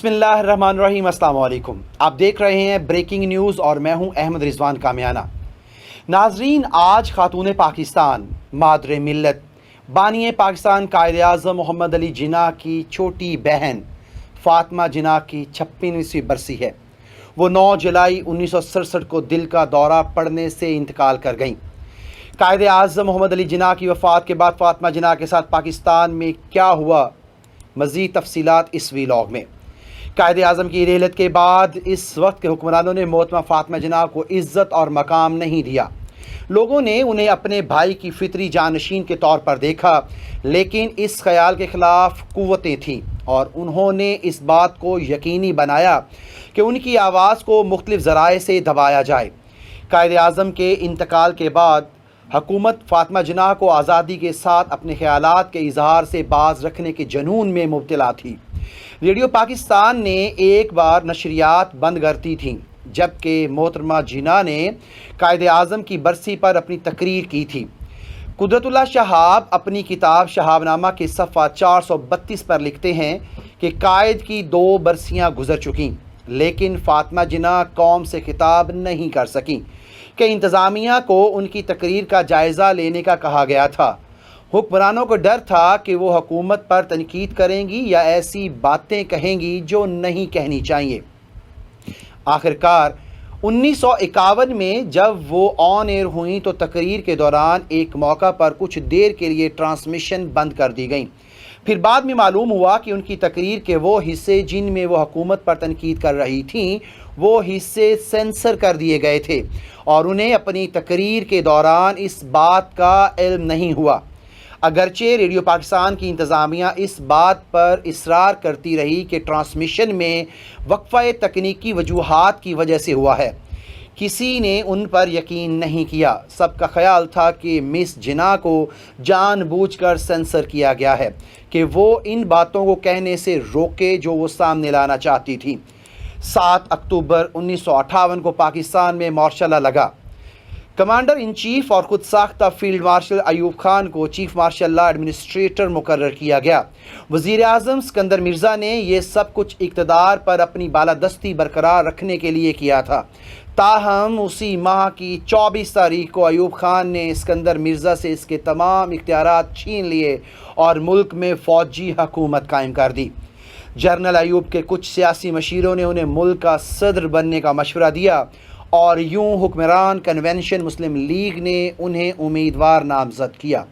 بسم اللہ الرحمن الرحیم۔ السلام علیکم، آپ دیکھ رہے ہیں بریکنگ نیوز اور میں ہوں احمد رضوان کامیانہ۔ ناظرین، آج خاتون پاکستان، مادر ملت، بانی پاکستان قائد اعظم محمد علی جناح کی چھوٹی بہن فاطمہ جناح کی 56ویں برسی ہے۔ وہ 9 جولائی 1967 کو دل کا دورہ پڑنے سے انتقال کر گئیں۔ قائد اعظم محمد علی جناح کی وفات کے بعد فاطمہ جناح کے ساتھ پاکستان میں کیا ہوا، مزید تفصیلات اس ویلاگ میں۔ قائد اعظم کی رحلت کے بعد اس وقت کے حکمرانوں نے محترمہ فاطمہ جناح کو عزت اور مقام نہیں دیا۔ لوگوں نے انہیں اپنے بھائی کی فطری جانشین کے طور پر دیکھا، لیکن اس خیال کے خلاف قوتیں تھیں اور انہوں نے اس بات کو یقینی بنایا کہ ان کی آواز کو مختلف ذرائع سے دبایا جائے۔ قائد اعظم کے انتقال کے بعد حکومت فاطمہ جناح کو آزادی کے ساتھ اپنے خیالات کے اظہار سے باز رکھنے کے جنون میں مبتلا تھی۔ ریڈیو پاکستان نے ایک بار نشریات بند کرتی تھیں، جبکہ محترمہ جناح نے قائد اعظم کی برسی پر اپنی تقریر کی تھی۔ قدرت اللہ شہاب اپنی کتاب شہاب نامہ کے صفحہ 432 پر لکھتے ہیں کہ قائد کی 2 برسیاں گزر چکیں، لیکن فاطمہ جناح قوم سے خطاب نہیں کر سکیں کہ انتظامیہ کو ان کی تقریر کا جائزہ لینے کا کہا گیا تھا۔ حکمرانوں کو ڈر تھا کہ وہ حکومت پر تنقید کریں گی یا ایسی باتیں کہیں گی جو نہیں کہنی چاہیے۔ آخرکار 1951 میں جب وہ آن ایئر ہوئیں تو تقریر کے دوران ایک موقع پر کچھ دیر کے لیے ٹرانسمیشن بند کر دی گئیں۔ پھر بعد میں معلوم ہوا کہ ان کی تقریر کے وہ حصے جن میں وہ حکومت پر تنقید کر رہی تھیں، وہ حصے سینسر کر دیے گئے تھے اور انہیں اپنی تقریر کے دوران اس بات کا علم نہیں ہوا۔ اگرچہ ریڈیو پاکستان کی انتظامیہ اس بات پر اصرار کرتی رہی کہ ٹرانسمیشن میں وقفہ تکنیکی وجوہات کی وجہ سے ہوا ہے، کسی نے ان پر یقین نہیں کیا۔ سب کا خیال تھا کہ مس جناح کو جان بوجھ کر سینسر کیا گیا ہے کہ وہ ان باتوں کو کہنے سے روکے جو وہ سامنے لانا چاہتی تھی۔ 7 اکتوبر 1958 کو پاکستان میں مارشل لا لگا۔ کمانڈر ان چیف اور خود ساختہ فیلڈ مارشل ایوب خان کو چیف مارشل لا ایڈمنسٹریٹر مقرر کیا گیا۔ وزیر اعظم اسکندر مرزا نے یہ سب کچھ اقتدار پر اپنی بالادستی برقرار رکھنے کے لیے کیا تھا۔ تاہم اسی ماہ کی 24 تاریخ کو ایوب خان نے اسکندر مرزا سے اس کے تمام اختیارات چھین لیے اور ملک میں فوجی حکومت قائم کر دی۔ جنرل ایوب کے کچھ سیاسی مشیروں نے انہیں ملک کا صدر بننے کا مشورہ دیا اور یوں حکمران کنونشن مسلم لیگ نے انہیں امیدوار نامزد کیا۔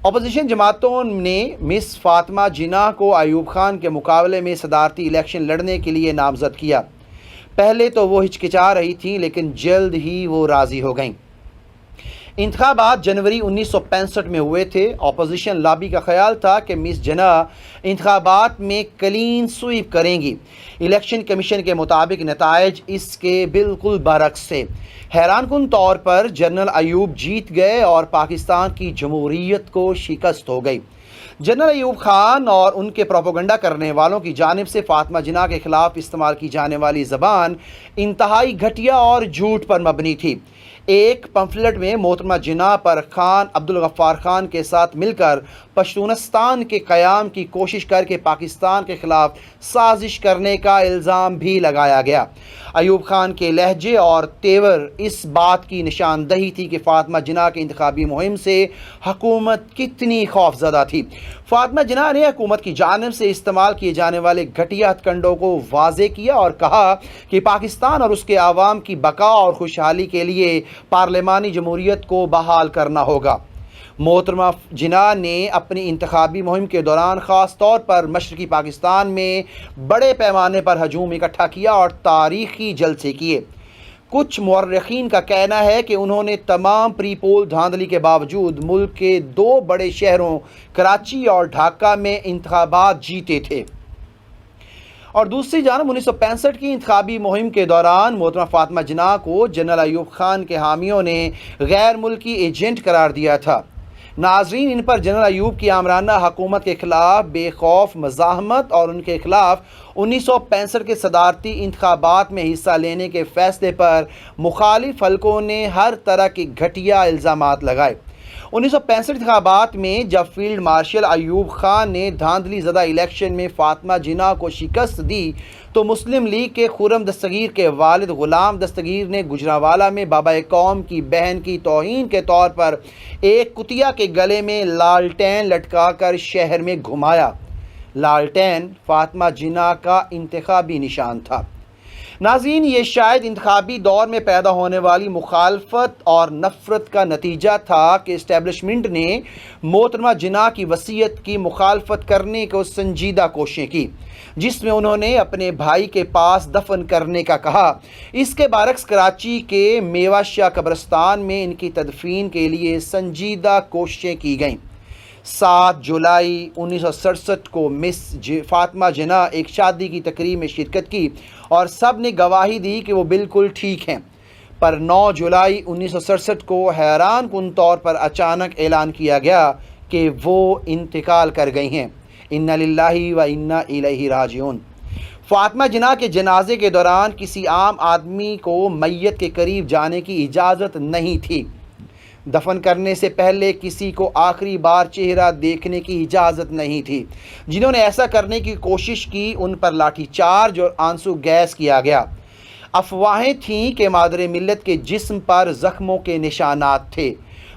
اپوزیشن جماعتوں نے مس فاطمہ جناح کو ایوب خان کے مقابلے میں صدارتی الیکشن لڑنے کے لیے نامزد کیا۔ پہلے تو وہ ہچکچا رہی تھیں، لیکن جلد ہی وہ راضی ہو گئیں۔ انتخابات جنوری 1965 میں ہوئے تھے۔ اپوزیشن لابی کا خیال تھا کہ مس جناح انتخابات میں کلین سویپ کریں گی۔ الیکشن کمیشن کے مطابق نتائج اس کے بالکل برعکس تھے۔ حیران کن طور پر جنرل ایوب جیت گئے اور پاکستان کی جمہوریت کو شکست ہو گئی۔ جنرل ایوب خان اور ان کے پروپیگنڈا کرنے والوں کی جانب سے فاطمہ جناح کے خلاف استعمال کی جانے والی زبان انتہائی گھٹیا اور جھوٹ پر مبنی تھی۔ ایک پمفلٹ میں محترمہ جناح پر خان عبدالغفار خان کے ساتھ مل کر پشتونستان کے قیام کی کوشش کر کے پاکستان کے خلاف سازش کرنے کا الزام بھی لگایا گیا۔ ایوب خان کے لہجے اور تیور اس بات کی نشاندہی تھی کہ فاطمہ جناح کی انتخابی مہم سے حکومت کتنی خوفزدہ تھی۔ فاطمہ جناح نے حکومت کی جانب سے استعمال کیے جانے والے گھٹیا ہتھ کنڈوں کو واضح کیا اور کہا کہ پاکستان اور اس کے عوام کی بقا اور خوشحالی کے لیے پارلیمانی جمہوریت کو بحال کرنا ہوگا۔ محترمہ جناح نے اپنی انتخابی مہم کے دوران خاص طور پر مشرقی پاکستان میں بڑے پیمانے پر ہجوم اکٹھا کیا اور تاریخی جلسے کیے۔ کچھ مورخین کا کہنا ہے کہ انہوں نے تمام پری پول دھاندلی کے باوجود ملک کے 2 بڑے شہروں کراچی اور ڈھاکہ میں انتخابات جیتے تھے۔ اور دوسری جانب 1965 کی انتخابی مہم کے دوران محترمہ فاطمہ جناح کو جنرل ایوب خان کے حامیوں نے غیر ملکی ایجنٹ قرار دیا تھا۔ ناظرین، ان پر جنرل ایوب کی آمرانہ حکومت کے خلاف بے خوف مزاحمت اور ان کے خلاف 1965 کے صدارتی انتخابات میں حصہ لینے کے فیصلے پر مخالف حلقوں نے ہر طرح کے گھٹیا الزامات لگائے۔ 1965 انتخابات میں جب فیلڈ مارشل ایوب خان نے دھاندلی زدہ الیکشن میں فاطمہ جناح کو شکست دی تو مسلم لیگ کے خرم دستگیر کے والد غلام دستگیر نے گجرانوالہ میں بابا قوم کی بہن کی توہین کے طور پر ایک کتیا کے گلے میں لالٹین لٹکا کر شہر میں گھمایا۔ لالٹین فاطمہ جناح کا انتخابی نشان تھا۔ ناظرین، یہ شاید انتخابی دور میں پیدا ہونے والی مخالفت اور نفرت کا نتیجہ تھا کہ اسٹیبلشمنٹ نے محترمہ جناح کی وصیت کی مخالفت کرنے کو سنجیدہ کوششیں کی، جس میں انہوں نے اپنے بھائی کے پاس دفن کرنے کا کہا۔ اس کے برعکس کراچی کے میوہ شاہ قبرستان میں ان کی تدفین کے لیے سنجیدہ کوششیں کی گئیں۔ 7 جولائی 1967 کو مس فاطمہ جناح ایک شادی کی تقریب میں شرکت کی اور سب نے گواہی دی کہ وہ بالکل ٹھیک ہیں، پر 9 جولائی 1967 کو حیران کن طور پر اچانک اعلان کیا گیا کہ وہ انتقال کر گئی ہیں۔ انا للہ و انا الیہ راجعون۔ فاطمہ جناح کے جنازے کے دوران کسی عام آدمی کو میت کے قریب جانے کی اجازت نہیں تھی۔ دفن کرنے سے پہلے کسی کو آخری بار چہرہ دیکھنے کی اجازت نہیں تھی۔ جنہوں نے ایسا کرنے کی کوشش کی ان پر لاٹھی چارج اور آنسو گیس کیا گیا۔ افواہیں تھیں کہ مادر ملت کے جسم پر زخموں کے نشانات تھے۔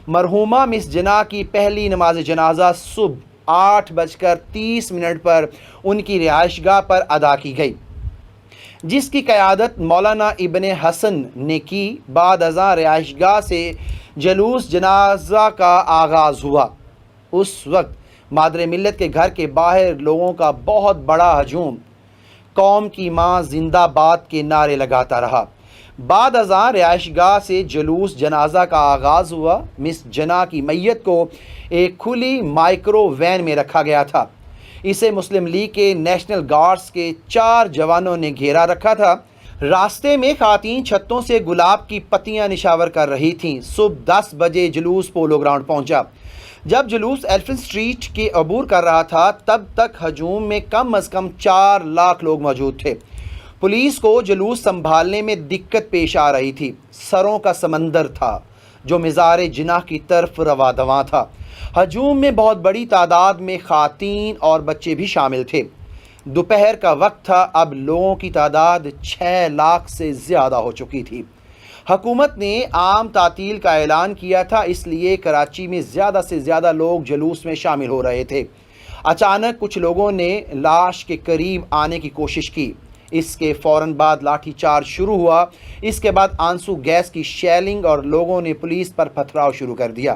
مرحومہ مس جناح کی پہلی نماز جنازہ صبح 8:30 پر ان کی رہائش گاہ پر ادا کی گئی، جس کی قیادت مولانا ابن حسن نے کی۔ بعد ازاں رہائش گاہ سے جلوس جنازہ کا آغاز ہوا۔ اس وقت مادر ملت کے گھر کے باہر لوگوں کا بہت بڑا ہجوم قوم کی ماں زندہ باد کے نعرے لگاتا رہا۔ بعد ازاں رہائش گاہ سے جلوس جنازہ کا آغاز ہوا۔ مس جناح کی میت کو ایک کھلی مائکرو وین میں رکھا گیا تھا۔ اسے مسلم لیگ کے نیشنل گارڈز کے 4 جوانوں نے گھیرا رکھا تھا۔ راستے میں خواتین چھتوں سے گلاب کی پتیاں نشاور کر رہی تھیں۔ صبح 10 بجے جلوس پولو گراؤنڈ پہنچا۔ جب جلوس ایلیفنٹ اسٹریٹ کے عبور کر رہا تھا تب تک ہجوم میں کم از کم 4 لاکھ لوگ موجود تھے۔ پولیس کو جلوس سنبھالنے میں دقت پیش آ رہی تھی۔ سروں کا سمندر تھا جو مزار جناح کی طرف رواں دواں تھا۔ ہجوم میں بہت بڑی تعداد میں خواتین اور بچے بھی شامل تھے۔ دوپہر کا وقت تھا، اب لوگوں کی تعداد 6 لاکھ سے زیادہ ہو چکی تھی۔ حکومت نے عام تعطیل کا اعلان کیا تھا، اس لیے کراچی میں زیادہ سے زیادہ لوگ جلوس میں شامل ہو رہے تھے۔ اچانک کچھ لوگوں نے لاش کے قریب آنے کی کوشش کی۔ اس کے فوراً بعد لاٹھی چارج شروع ہوا۔ اس کے بعد آنسو گیس کی شیلنگ اور لوگوں نے پولیس پر پتھراؤ شروع کر دیا۔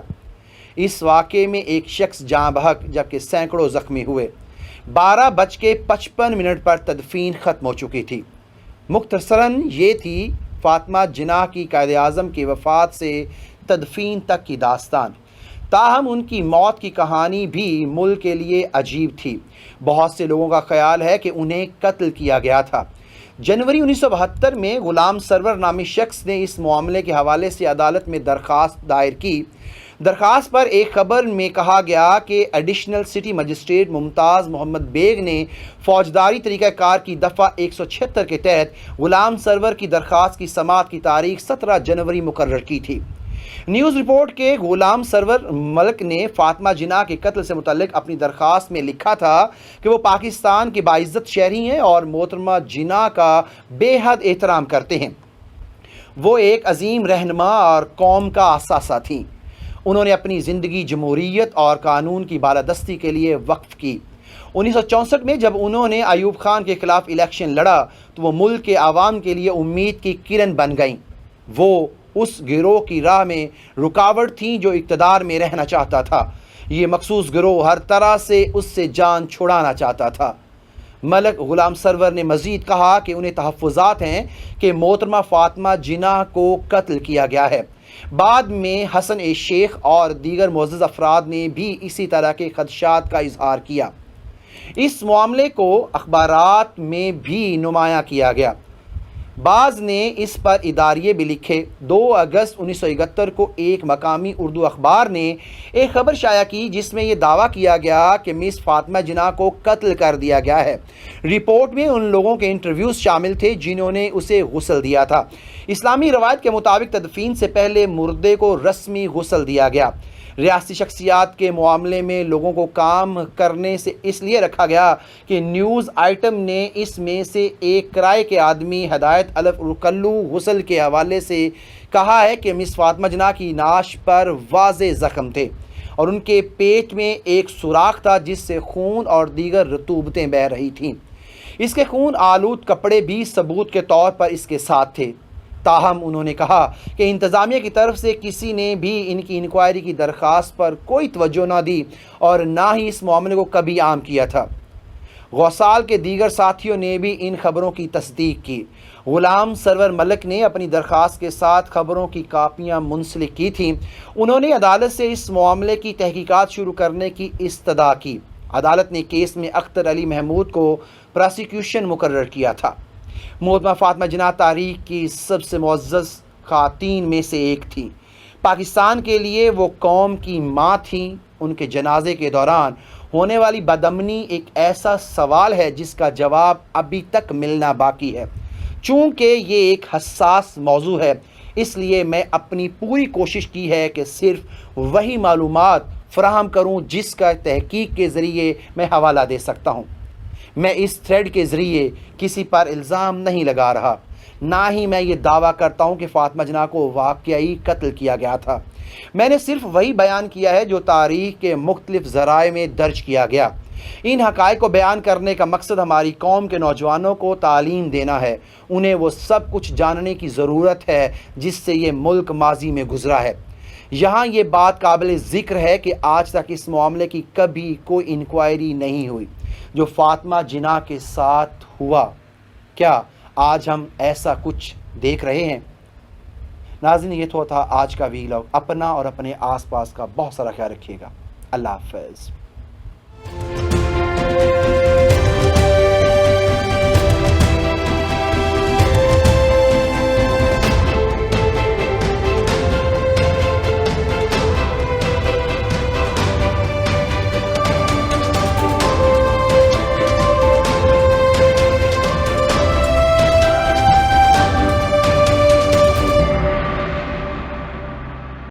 اس واقعے میں ایک شخص جاں بحق جبکہ سینکڑوں زخمی ہوئے۔ 12:55 پر تدفین ختم ہو چکی تھی۔ مختصراً یہ تھی فاطمہ جناح کی قائد اعظم کی وفات سے تدفین تک کی داستان۔ تاہم ان کی موت کی کہانی بھی ملک کے لیے عجیب تھی۔ بہت سے لوگوں کا خیال ہے کہ انہیں قتل کیا گیا تھا۔ جنوری 1972 میں غلام سرور نامی شخص نے اس معاملے کے حوالے سے عدالت میں درخواست دائر کی۔ درخواست پر ایک خبر میں کہا گیا کہ ایڈیشنل سٹی مجسٹریٹ ممتاز محمد بیگ نے فوجداری طریقہ کار کی دفعہ 176 کے تحت غلام سرور کی درخواست کی سماعت کی تاریخ 17 جنوری مقرر کی تھی۔ نیوز رپورٹ کے غلام سرور ملک نے فاطمہ جناح کے قتل سے متعلق اپنی درخواست میں لکھا تھا کہ وہ پاکستان کے باعزت شہری ہیں اور محترمہ جناح کا بے حد احترام کرتے ہیں۔ وہ ایک عظیم رہنما اور قوم کا اثاثہ تھیں۔ انہوں نے اپنی زندگی جمہوریت اور قانون کی بالادستی کے لیے وقف کی۔ 1964 میں جب انہوں نے ایوب خان کے خلاف الیکشن لڑا تو وہ ملک کے عوام کے لیے امید کی کرن بن گئیں۔ وہ اس گروہ کی راہ میں رکاوٹ تھیں جو اقتدار میں رہنا چاہتا تھا۔ یہ مخصوص گروہ ہر طرح سے اس سے جان چھڑانا چاہتا تھا۔ ملک غلام سرور نے مزید کہا کہ انہیں تحفظات ہیں کہ محترمہ فاطمہ جناح کو قتل کیا گیا ہے۔ بعد میں حسن شیخ اور دیگر معزز افراد نے بھی اسی طرح کے خدشات کا اظہار کیا۔ اس معاملے کو اخبارات میں بھی نمایاں کیا گیا۔ بعض نے اس پر اداریے بھی لکھے۔ 2 اگست 1971 کو ایک مقامی اردو اخبار نے ایک خبر شائع کی جس میں یہ دعویٰ کیا گیا کہ مس فاطمہ جناح کو قتل کر دیا گیا ہے۔ رپورٹ میں ان لوگوں کے انٹرویوز شامل تھے جنہوں نے اسے غسل دیا تھا۔ اسلامی روایت کے مطابق تدفین سے پہلے مردے کو رسمی غسل دیا گیا۔ ریاستی شخصیات کے معاملے میں لوگوں کو کام کرنے سے اس لیے رکھا گیا کہ نیوز آئٹم نے اس میں سے ایک کرائے کے آدمی ہدایت الف رکلو غسل کے حوالے سے کہا ہے کہ مس فاطمہ جناح کی نعش پر واضح زخم تھے اور ان کے پیٹ میں ایک سوراخ تھا جس سے خون اور دیگر رطوبتیں بہہ رہی تھیں۔ اس کے خون آلود کپڑے بھی ثبوت کے طور پر اس کے ساتھ تھے۔ تاہم انہوں نے کہا کہ انتظامیہ کی طرف سے کسی نے بھی ان کی انکوائری کی درخواست پر کوئی توجہ نہ دی اور نہ ہی اس معاملے کو کبھی عام کیا تھا۔ غوثال کے دیگر ساتھیوں نے بھی ان خبروں کی تصدیق کی۔ غلام سرور ملک نے اپنی درخواست کے ساتھ خبروں کی کاپیاں منسلک کی تھیں۔ انہوں نے عدالت سے اس معاملے کی تحقیقات شروع کرنے کی استدعا کی۔ عدالت نے کیس میں اختر علی محمود کو پراسیکیوشن مقرر کیا تھا۔ محترمہ فاطمہ جناح تاریخ کی سب سے معزز خواتین میں سے ایک تھیں۔ پاکستان کے لیے وہ قوم کی ماں تھیں۔ ان کے جنازے کے دوران ہونے والی بدامنی ایک ایسا سوال ہے جس کا جواب ابھی تک ملنا باقی ہے۔ چونکہ یہ ایک حساس موضوع ہے، اس لیے میں اپنی پوری کوشش کی ہے کہ صرف وہی معلومات فراہم کروں جس کا تحقیق کے ذریعے میں حوالہ دے سکتا ہوں۔ میں اس تھریڈ کے ذریعے کسی پر الزام نہیں لگا رہا، نہ ہی میں یہ دعویٰ کرتا ہوں کہ فاطمہ جناح کو واقعی قتل کیا گیا تھا۔ میں نے صرف وہی بیان کیا ہے جو تاریخ کے مختلف ذرائع میں درج کیا گیا۔ ان حقائق کو بیان کرنے کا مقصد ہماری قوم کے نوجوانوں کو تعلیم دینا ہے۔ انہیں وہ سب کچھ جاننے کی ضرورت ہے جس سے یہ ملک ماضی میں گزرا ہے۔ یہاں یہ بات قابل ذکر ہے کہ آج تک اس معاملے کی کبھی کوئی انکوائری نہیں ہوئی جو فاطمہ جناح کے ساتھ ہوا۔ کیا آج ہم ایسا کچھ دیکھ رہے ہیں؟ ناظرین، یہ تو تھا آج کا ویلاگ۔ اپنا اور اپنے آس پاس کا بہت سارا خیال رکھیے گا۔ اللہ حافظ۔